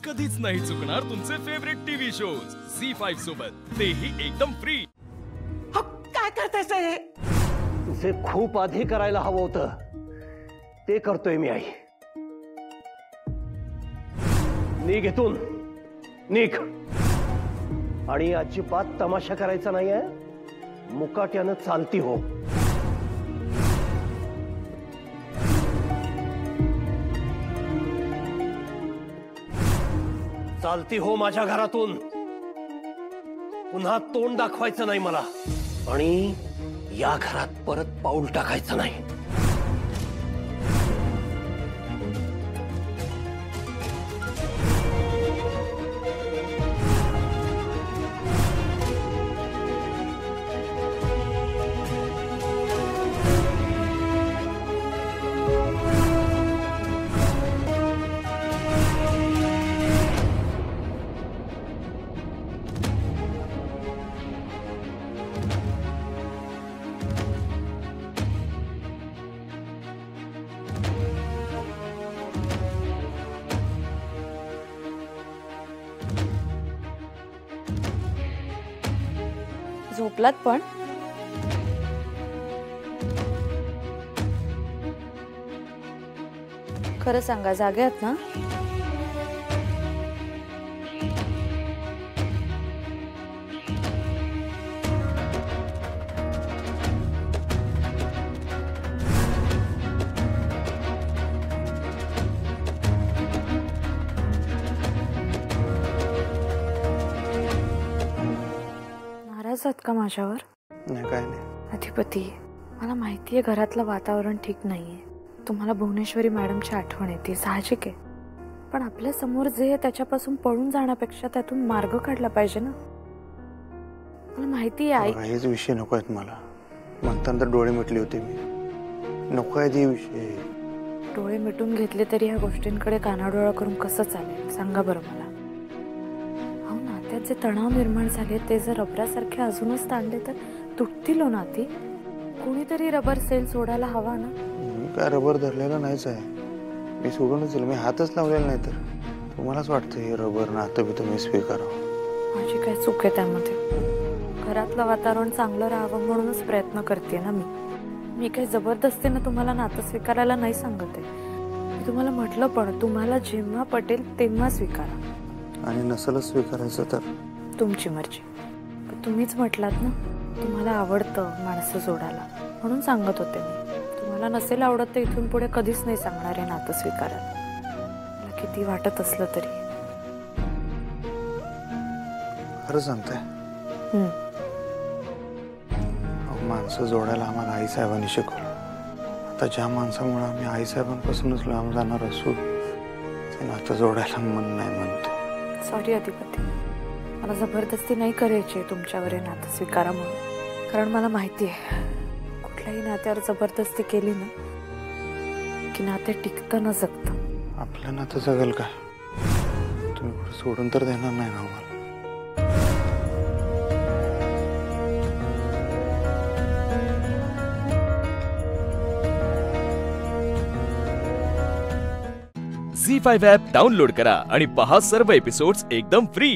कधीच नाही चुकणार तुमचे फेवरेट टीव्ही शोज झी5 सोबत, तेही एकदम फ्री। काय करतायस हे? जे खूप आधी करायला हवं होतं ते करतोय मी आई। निघ इथून, निघ। आणि अजिबात तमाशा करायचा नाहीये, मुकाट्यानं चालती हो। चालती हो माझ्या घरातून, पुन्हा तोंड दाखवायचं नाही मला आणि या घरात परत पाऊल टाकायचं नाही। झोपलात पण? खरं सांगा, जागे आहात ना? नाराज आहात का माझ्यावर? नाही, काय नाही। अधिपती, मला माहितीये घरातलं वातावरण ठीक नाहीये, तुम्हाला भुवनेश्वरी मॅडमची आठवण येते, साहजिक आहे। पण आपल्या समोर जे त्याच्यापासून पळून जाण्यापेक्षा त्यातून मार्ग काढला पाहिजे ना। मला माहितीये आई, हेच विषय नको आहेत मला। म्हणताना तर डोळे मिटले होते मी, नको आहे ते विषय। डोळे मिटून घेतले तरी ह्या गोष्टींकडे कानाडोळा करून कसं चालेल सांगा बरं मला। अहो, नात्यात जे तणाव निर्माण झाले ते जर रबरासारखे अजूनच ताणले तर तुटतील हो नाती। कोणीतरी रबर सेल सोडायला हवा ना। मी काय रबर धरलेला नाहीच आहे, मी सोडूनच दिलं, मी हातच लावलेला नाही। तर तुम्हालाच वाटतं हे रबर नातं बी तुम्ही स्वीकारावं? माझी काय चूक आहे त्यामध्ये? घरातलं वातावरण चांगलं राहावं म्हणूनच प्रयत्न करते ना मी काही जबरदस्तीनं तुम्हाला नातं स्वीकारायला नाही सांगत आहे। मी तुम्हाला म्हटलं पण तुम्हाला जेव्हा पटेल तेव्हा स्वीकारा। आणि नसलच स्वीकारायचं तर तुमची मर्जी। पण तुम्हीच म्हटलात ना तुम्हाला आवडतं माणसं जोडायला, म्हणून सांगत होते मी। तुम्हाला नसेल आवडत तर इथून पुढे कधीच नाही सांगणार आहे नातं स्वीकारायला, मला किती वाटत असलं तरी। खरं सांगताय? माणसं जोडायला आम्हाला आईसाहेबांनी शिकवलं। आता ज्या माणसामुळे आम्ही आईसाहेबांपासूनच लांब जाणार असू ते नातं जोडायला मन नाही म्हणतो। सॉरी अधिपती, मला जबरदस्ती नाही करायची तुमच्यावर हे नातं स्वीकारा म्हणून। कारण मला माहिती आहे कुठल्याही नात्यावर जबरदस्ती केली ना की नाते टिकतं न जगतं। आपलं नातं जगेल का? तुम्ही पुढे सोडून तर देणार नाही ना आम्हाला? झी5 ॲप डाउनलोड करा आणि पहा सर्व एपिसोड्स एकदम फ्री।